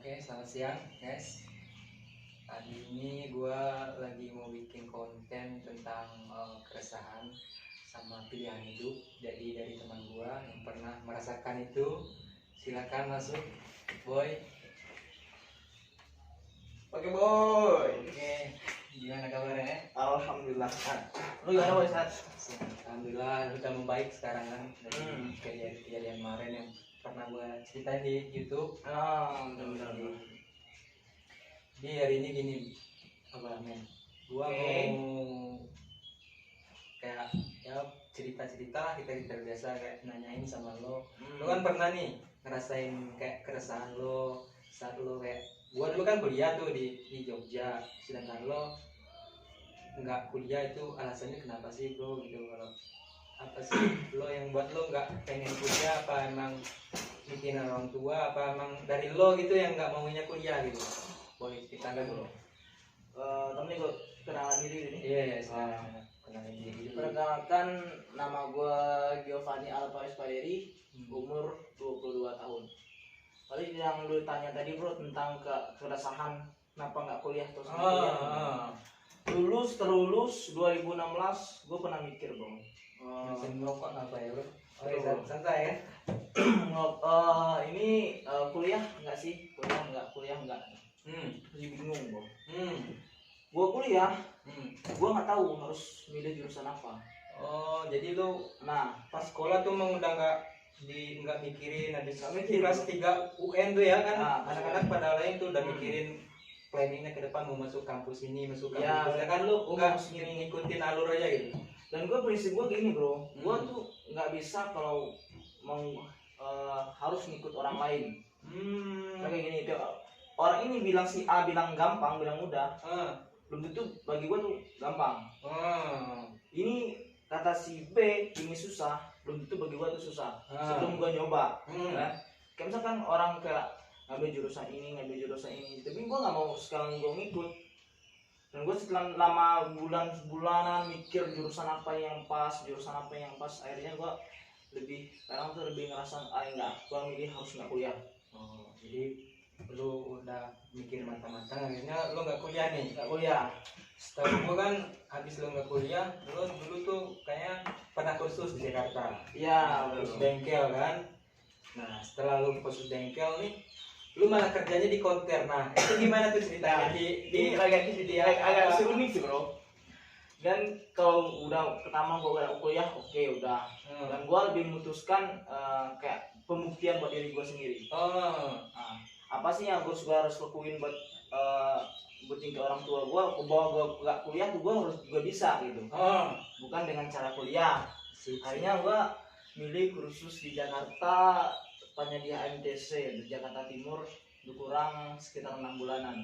Oke, selamat siang guys. Hari ini gue lagi mau bikin konten tentang keresahan sama pilihan hidup. Jadi dari teman gue yang pernah merasakan itu, silakan masuk, Boy. Oke boy. Oke, gimana kabarnya? Alhamdulillah. Lu gimana boy Sat? Alhamdulillah udah membaik sekarang kan dari kejadian kemarin yang pernah gue ceritain di YouTube. Benar. Jadi hari ini gini, apa men? Gua mau kayak ya cerita-cerita kita biasa kayak nanyain sama lo. Lo kan pernah nih ngerasain kayak keresahan lo saat lo kayak gua dulu kan kuliah tuh di Jogja, sedangkan lo nggak kuliah itu alasannya kenapa sih bro gitu? Kalau apa sih lo yang buat lo nggak pengen kuliah, apa emang mikirin orang tua, apa emang dari lo gitu yang nggak maunya kuliah gitu? Boleh kita kan bro. Tapi gue kenalan diri ini. Iya, saya kenalin diri dulu. Perkenalkan, nama gue Giovanni Alvarez Paderi, umur 22 tahun. Tadi yang lu tanya tadi bro tentang keresahan kenapa nggak kuliah terus kuliah. Terlulus 2016 gue pernah mikir bro. Mesin merokok apa ya bro? Oh iya, santai ya. Ini kuliah nggak sih? Kuliah nggak. Masih bingung bro. Gue kuliah, gue nggak tahu harus milih jurusan apa. Oh, jadi lo Nah, pas sekolah tuh emang udah nggak mikirin ada mikir, kelas 3 UN tuh ya kan? Nah, Anak-anak pada lain tuh udah mikirin planningnya ke depan mau masuk kampus ini, masuk kampus Ya, itu. Kan lo nggak ngikutin alur aja gitu. dan gue prinsip gue gini bro, gue tuh nggak bisa kalau harus ngikut orang lain. Kayak gini, orang ini bilang si A bilang gampang, bilang mudah, belum tentu bagi gue tuh gampang. Ini kata si B ini susah, belum tentu bagi gue tuh susah. Sebelum gue nyoba, kan? Kayak misalkan orang kayak ngambil jurusan ini, tapi gue nggak mau sekarang gue ngikut. Dan gue setelah lama bulanan mikir jurusan apa yang pas, akhirnya gue sekarang tuh lebih ngerasa enggak, gue milih harus nggak kuliah. Oh, jadi lu udah mikir matang-matang akhirnya lu nggak kuliah nih. Nggak kuliah. Setahu gua kan habis lu nggak kuliah, lu dulu tuh kayaknya pernah kursus di Jakarta. Iya, kursus bengkel kan. Nah, setelah lu kursus bengkel nih, lu malah kerjanya di konter. Nah, itu gimana tuh ceritanya? Ini agak unik sih bro. Dan kalau udah pertama gue udah kuliah, oke udah. Dan gue lebih memutuskan kayak pembuktian buat diri gue sendiri. Nah, apa sih yang gue harus lakuin buat buktiin ke orang tua gue bahwa gue gak kuliah tuh gue harus juga bisa gitu. Bukan dengan cara kuliah. Akhirnya gue milih kursus di Jakarta, tepatnya di HMTC di Jakarta Timur, kurang sekitar 6 bulanan.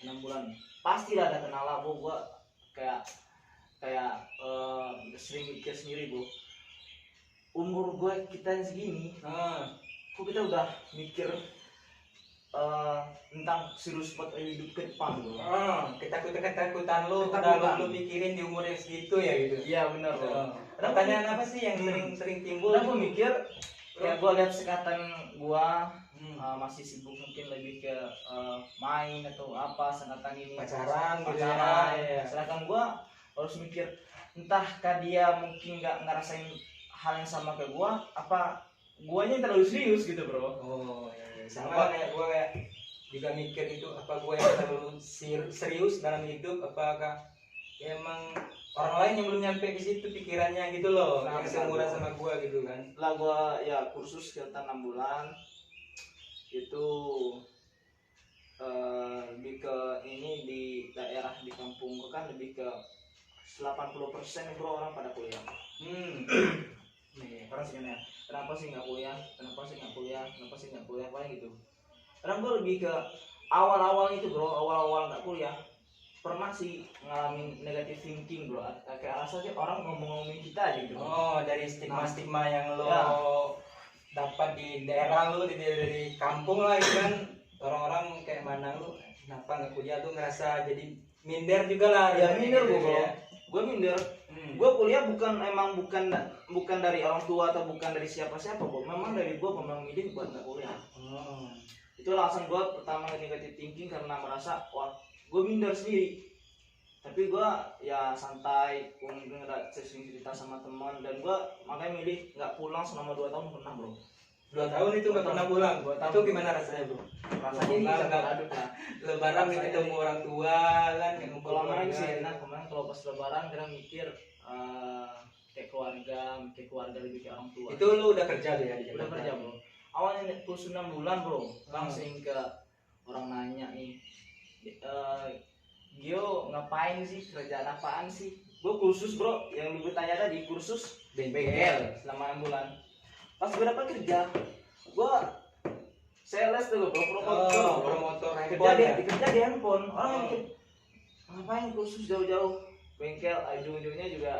6 bulan. Pasti ada kenal gue kayak sering mikir sendiri bu. Umur gue kita segini, kok kita udah mikir tentang serius buat hidup ke depan bu. Ketakutan lu mikirin di umur yang segitu ya gitu. Iya benar bu. Pertanyaan apa sih yang sering timbul? Gue mikir, ya gue lihat sekatan gue masih sibuk mungkin lebih ke main atau apa, sekatan ini pacaran gitu ya. Sedangkan gue harus mikir, entahkah dia mungkin nggak ngerasain hal yang sama ke gue, apa guanya terlalu serius gitu bro. Iya. Sama kayak gue kayak juga mikir itu, apa gue yang terlalu serius dalam hidup, apakah ya emang orang lain yang belum nyampe di situ pikirannya gitu loh, yang seumuran sama gue gitu kan. Lah gue ya kursus sekitar 6 bulan itu lebih ke ini di daerah di kampung gue kan lebih ke 80% bro orang pada kuliah. Nih, orang sih kenapa sih nggak kuliah, paling gitu. Karena gue lebih ke awal itu bro, awal nggak kuliah pernah sih ngalamin negative thinking bro, kayak rasanya orang ngomongin kita aja gitu. Dari stigma yang lo dapat di daerah lu, dari kampung lah gitu kan, orang-orang kayak mana lu kenapa nggak kuliah tuh ngerasa jadi minder juga lah. Ya minder gue bro, gue minder. Gue kuliah bukan dari orang tua atau bukan dari siapa-siapa bro, memang dari gue memang milih buat nggak kuliah. Itu alasan gue pertama negatif thinking, karena merasa wah gue minder sendiri. Tapi gue ya santai, gue nggak sering cerita sama teman, dan gue makanya milih nggak pulang selama 2 tahun pernah bro. 2 tahun itu nggak pernah pulang. 2 tahun. Itu gimana rasanya bro? Rasanya ini Pulang, campur aduk lah. Lebaran Rasanya ketemu orang tua kan, ngumpul Kalau main keluarga. sih enak, kemarin kalau pas lebaran kadang mikir kayak keluarga lebih kayak orang tua. Itu lu udah kerja tuh ya di Udah Jakarta? kerja bro. Awalnya kursus 6 bulan bro, bang Hmm. sering ke orang nanya nih, Gio ngapain sih, kerjaan apaan sih? Gue kursus bro, yang lu tanya tadi kursus bengkel selama 6 bulan. Pas gue dapat kerja, gue sales dulu bro, promotor. Promotor Kerja handphone ya? kerja di handphone. Orang mikir ngapain kursus jauh-jauh bengkel, ujung-ujungnya juga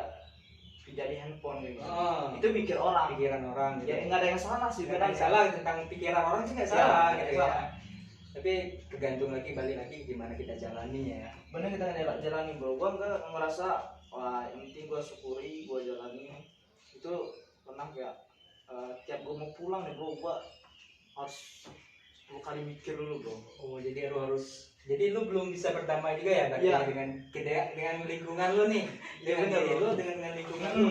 kerja di handphone gitu. Itu mikir orang. Pikiran orang gitu. Ya nggak ada yang salah sih, Nggak ada yang salah tentang pikiran orang sih nggak Ya, salah nggak gitu salah. ya. Tapi tergantung lagi, balik lagi gimana kita jalani ya. Bener kita jalani bro, gua nggak ngerasa wah yang penting gua syukuri, gua jalani. Itu pernah kayak tiap gua mau pulang nih bro, gua harus 10 kali mikir dulu bro. Oh jadi lu harus, jadi lu belum bisa berdamai juga ya berarti Iya. dengan lingkungan lu nih, dengan bener, diri bro. lu dengan lingkungan lu.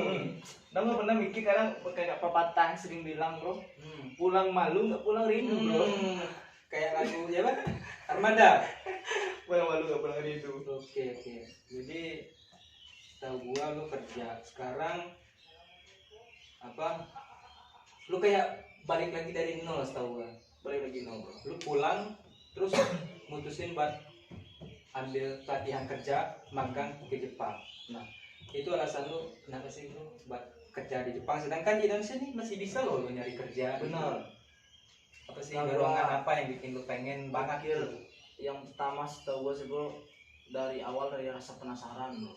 Dan gua pernah mikir kadang kayak pepatah yang sering bilang bro, pulang malu nggak pulang rindu bro. Kayak lagu ya Pak? Armada. Pulang malu nggak pulang rindu. Oke. Jadi tahu gua lu kerja sekarang apa? Lu kayak balik lagi dari nol setahu gua. Balik lagi no bro. Lu pulang terus mutusin buat ambil pelatihan kerja magang ke Jepang. Nah, itu alasan lu kenapa sih lu buat kerja di Jepang, sedangkan di Indonesia nih masih bisa loh lu nyari kerja. Benar. Apa sih Nah, dorongan apa yang bikin lu pengen banget Akhir gitu? yang pertama setahu gua sih bro, dari awal dari rasa penasaran bro.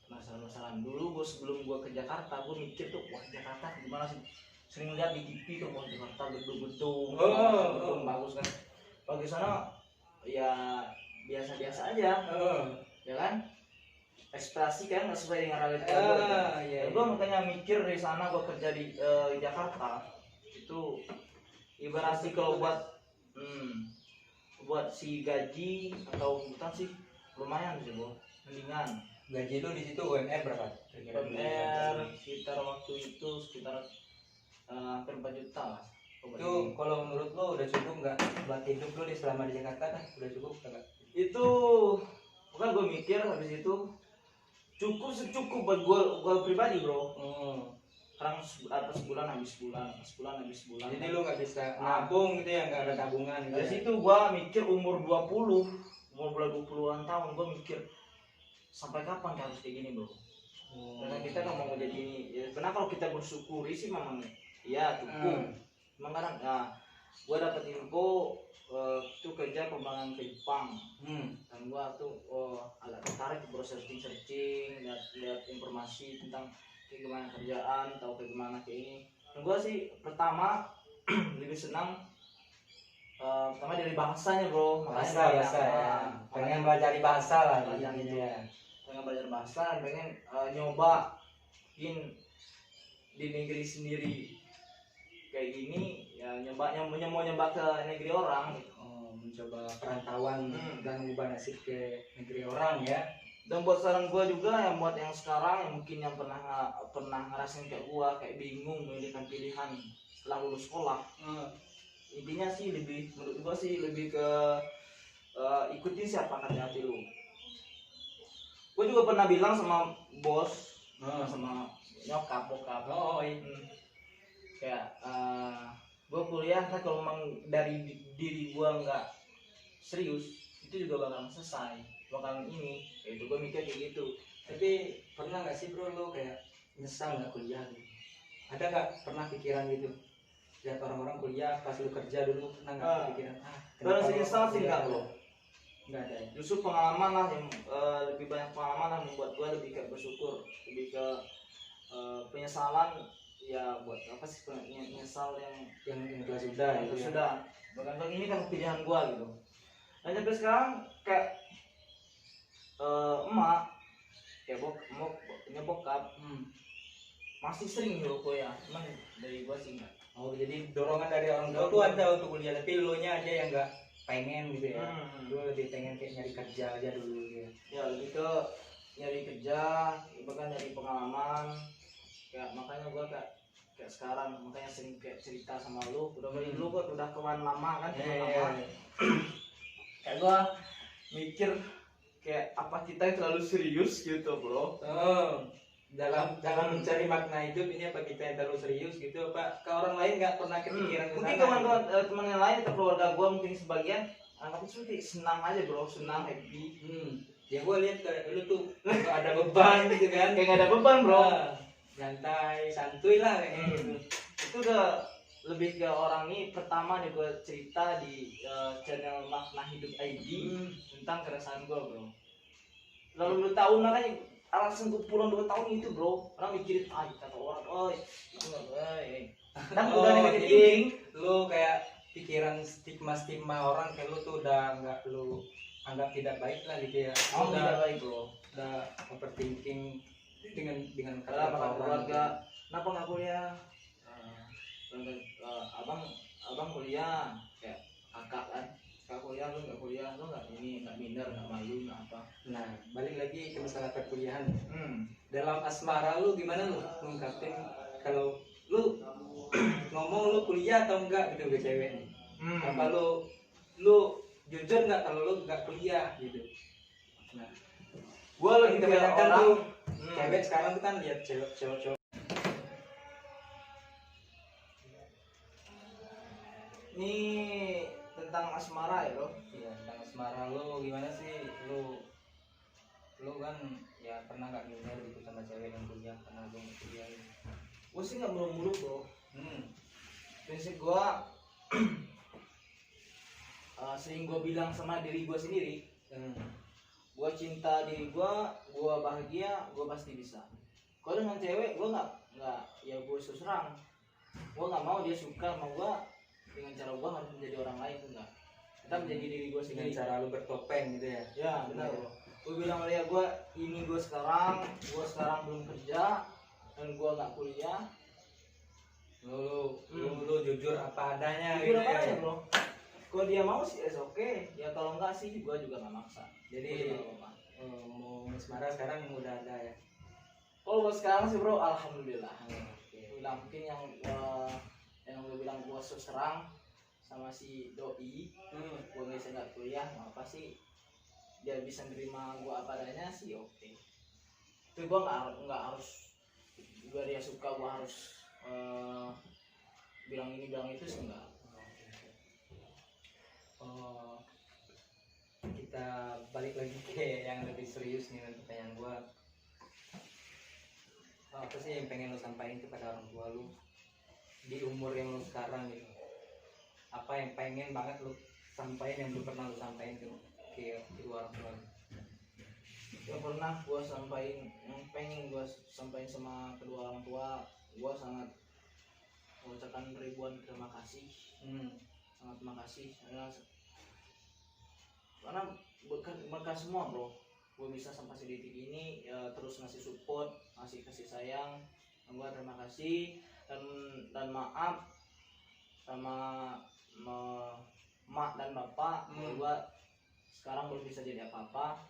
Penasaran dulu gue sebelum gue ke Jakarta, gue mikir tuh wah Jakarta gimana sih, sering lihat di TV tuh wah Jakarta gedung-gedung bagus kan. Bagi sana ya biasa-biasa aja ya kan, ekspektasi kan nggak sesuai dengan realita gue. Iya. Gue makanya mikir dari sana gue kerja di Jakarta itu ibarat sih kalau buat si gaji atau bukan sih lumayan sih bro, mendingan. Gaji lu di situ UMR berapa? UMR sekitar waktu itu sekitar hampir 4 juta lah. Itu kalau menurut lo udah cukup nggak buat hidup lo di selama di Jakarta dah? Udah cukup nggak? Itu bukan gue mikir habis itu cukup buat gue pribadi bro. Sekarang sebulan habis sebulan. Jadi lo nggak bisa nabung gitu ya, nggak ada tabungan gitu. Dari Ya? situ gue mikir umur 20-an tahun gue mikir sampai kapan kita harus kayak gini bro. Karena kita kan mau jadi ini ya, karena kalau kita bersyukuri sih memang ya cukup. Memang kadang gue dapet info itu kerja pembangunan ke Jepang. Dan gue tuh agak tertarik bro, searching lihat informasi tentang kayak gimana kerjaan atau kayak gimana kayak ini. Dan gue sih pertama lebih senang pertama dari bahasanya bro. Bahasa ya. Pengen belajar bahasa lah Belajar gitu itu. ya. Pengen belajar bahasa, pengen nyobain di negeri sendiri kayak gini ya, mau nyoba ke negeri orang gitu. Mencoba perantauan dan mengubah nasib ke negeri orang ya. Dan buat saran gua juga yang buat yang sekarang yang mungkin yang pernah ngerasain kayak gua kayak bingung memilihkan pilihan setelah lulus sekolah. Intinya sih menurut gua sih lebih ke ikutin siapa kata hati lu. Gue juga pernah bilang sama bos, sama nyokap bokap, kayak gue kuliah kan kalau memang dari diri gue nggak serius itu juga bakal selesai, bakal ini, kayak itu gue mikir kayak gitu. Tapi pernah nggak sih bro lo kayak nyesal nggak kuliah gitu? Ada nggak pernah pikiran gitu? Lihat orang-orang kuliah pas lu kerja dulu, pernah nggak kepikiran Kalau nyesal sih enggak bro. Nggak ada ya? Justru pengalaman lah yang lebih banyak pengalaman lah membuat gue lebih kayak bersyukur, lebih ke penyesalan ya buat apa sih menyesal yang telah sudah yang gitu ya. sudah bahkan ini kan pilihan gue gitu. Dan sampai sekarang kayak emak kayak bokap masih sering nyuruh gue ya, cuman dari gue sih enggak. Oh, jadi dorongan dari orang tua tuh ada untuk kuliah, tapi lo nya aja yang nggak pengen gitu ya. Lo lebih pengen kayak nyari kerja aja dulu gitu ya. Ya lebih ke nyari kerja, bahkan nyari pengalaman. Kayak makanya gua kayak sekarang makanya sering kayak cerita sama lu. Udah balik lu kok udah kawan lama kan, teman lama. Kayak gua mikir kayak apa kita terlalu serius gitu bro. Dalam mencari makna hidup ini apa kita yang terlalu serius gitu apa ke orang lain nggak pernah kepikiran Mungkin teman-teman teman yang lain atau keluarga gua mungkin sebagian tapi itu senang aja bro, senang, happy. Ya gua lihat kayak lu tuh nggak ada beban gitu kan, kayak nggak ada beban bro, santai santuy lah kayaknya gitu. Itu udah lebih ke orang nih. Pertama nih gua cerita di channel Makna Hidup ID tentang keresahan gua bro. Lalu 2 tahun makanya alasan gue pulang 2 tahun itu bro, orang mikirin kata orang, kan udah negatif thinking. Lu kayak pikiran stigma orang kayak lu tuh udah nggak lu anggap tidak baik lah gitu ya. Tidak baik bro, udah overthinking dengan kata orang keluarga, kenapa nggak kuliah? Abang kuliah, kayak kakak kan, kakak kuliah lu nggak ini, nggak minder, nggak malu, nggak apa. Nah balik lagi ke masalah perkuliahan. Dalam asmara lu gimana lu ngungkapin kalau lu ngomong lu kuliah atau enggak gitu ke cewek nih? Apa lu jujur nggak kalau lu nggak kuliah gitu? Nah gua lagi kebanyakan tuh cewek sekarang tuh kan lihat cowok ini tentang asmara ya bro. Iya, tentang asmara lu gimana sih? Lu kan ya pernah nggak minder gitu sama cewek yang kuliah karena lu kuliah gitu? Gue sih nggak muluk-muluk bro. Prinsip gue sering gue bilang sama diri gue sendiri, gue cinta diri gue bahagia, gue pasti bisa. Kalau dengan cewek gue nggak ya gue serang, gue nggak mau dia suka sama gue dengan cara gue harus menjadi orang lain, enggak. Kita menjadi diri gue sendiri. Dengan cara lu bertopeng gitu ya? Ya benar bro. Gue bilang sama dia, gue sekarang belum kerja dan gue nggak kuliah. Lu jujur apa adanya jujur gitu apa ya aja bro. Kalau dia mau sih oke. Ya kalau enggak sih gue juga nggak maksa. Jadi mau asmara sekarang udah ada ya? Kalau buat sekarang sih bro, alhamdulillah. Bilang mungkin yang gue bilang gue serang sama si doi, gue nggak kuliah, apa sih dia bisa nerima gue apa adanya sih oke. Tapi gue nggak harus juga dia suka gue harus bilang ini bilang itu sih enggak. Kita balik lagi ke yang lebih serius nih pertanyaan gua. Apa sih yang pengen lo sampaikan kepada orang tua lu di umur yang lo sekarang gitu? Apa yang pengen banget lo sampaikan yang belum pernah lo sampaikan ke kedua orang tua lu? Yang pernah gue sampaikan, yang pengen gue sampaikan sama kedua orang tua, gue sangat mengucapkan ribuan terima kasih. Sangat terima kasih karena berkat semua bro, gue bisa sampai di titik ini ya, terus ngasih support, ngasih kasih sayang. Gue terima kasih dan maaf sama mak dan bapak. Gue sekarang belum bisa jadi apa-apa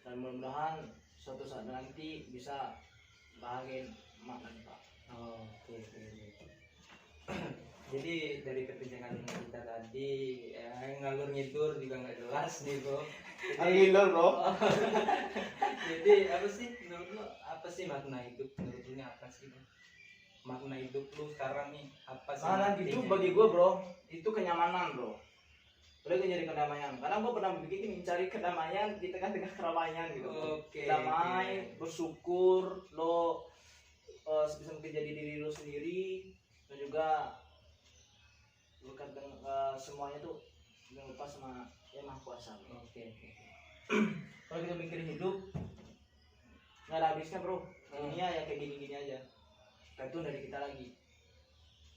dan mudah-mudahan suatu saat nanti bisa bahagiain mak dan bapak. Oke. Jadi dari perbincangan kita tadi ya, ngalur ngidur juga nggak jelas nih bro. Ngidur bro. Jadi apa sih menurut lo, apa sih makna hidup menurut lo apa sih? Makna hidup lo sekarang nih apa sih? Makna hidup bagi gue bro, itu kenyamanan bro. Boleh gue nyari kedamaian, karena gue pernah berpikir mencari kedamaian di tengah-tengah keramaian gitu. Damai, bersyukur, lo sebisa mungkin jadi diri lo sendiri, dan juga bukan semuanya tuh jangan lupa sama yang Maha Kuasa. Kalau kita mikir hidup nggak ada habisnya bro. Dunia ya kayak gini-gini aja. Tergantung dari kita lagi.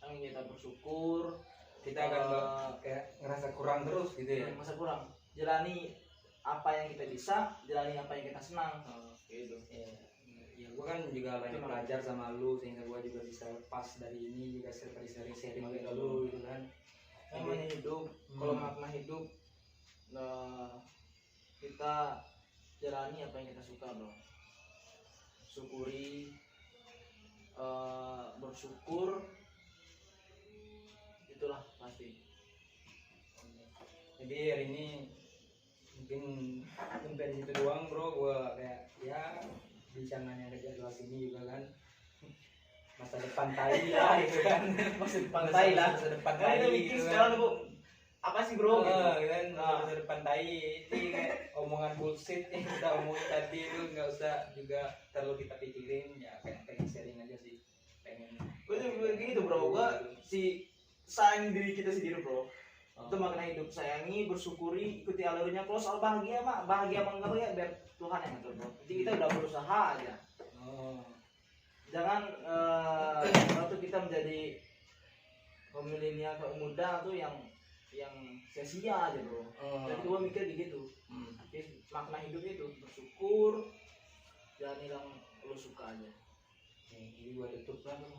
Yang kita bersyukur, kita akan kayak ngerasa kurang terus gitu ya. Masa kurang. Jalani apa yang kita bisa, jalani apa yang kita senang. Gitu. ya gua kan juga banyak Gimana? belajar sama lu sehingga gua juga bisa lepas dari ini juga sharing Makanya ke lu gitu kan. namanya hidup. Kalau makna hidup, kita jalani apa yang kita suka, bro. Syukuri, bersyukur, itulah pasti. Jadi hari ini mungkin sampai di situ doang bro, gua kayak ya bicaranya ada jadwal sini juga kan masa depan tai lah gitu kan. Masa depan tai lah. Masa depan Nah, tai kita mikir gitu sekarang kan. bu, apa sih bro? Gitu. Kan masa depan tai ini kayak omongan bullshit yang kita omongin tadi itu nggak usah juga terlalu kita pikirin, ya kayak pengen sharing aja sih, pengen Begitu bro, gua si sayang diri kita sendiri bro. Itu makna hidup, sayangi, bersyukuri, ikuti alurnya. Kalau soal bahagia mah, bahagia apa enggak bahagia biar Tuhan yang ngatur bro. Jadi kita udah berusaha aja. Jangan waktu kita menjadi milenial ke muda tuh yang sia-sia aja bro. Jadi gua mikir gitu. Jadi makna hidup itu bersyukur, jalani yang lo suka aja. Jadi gua tutup lah bro.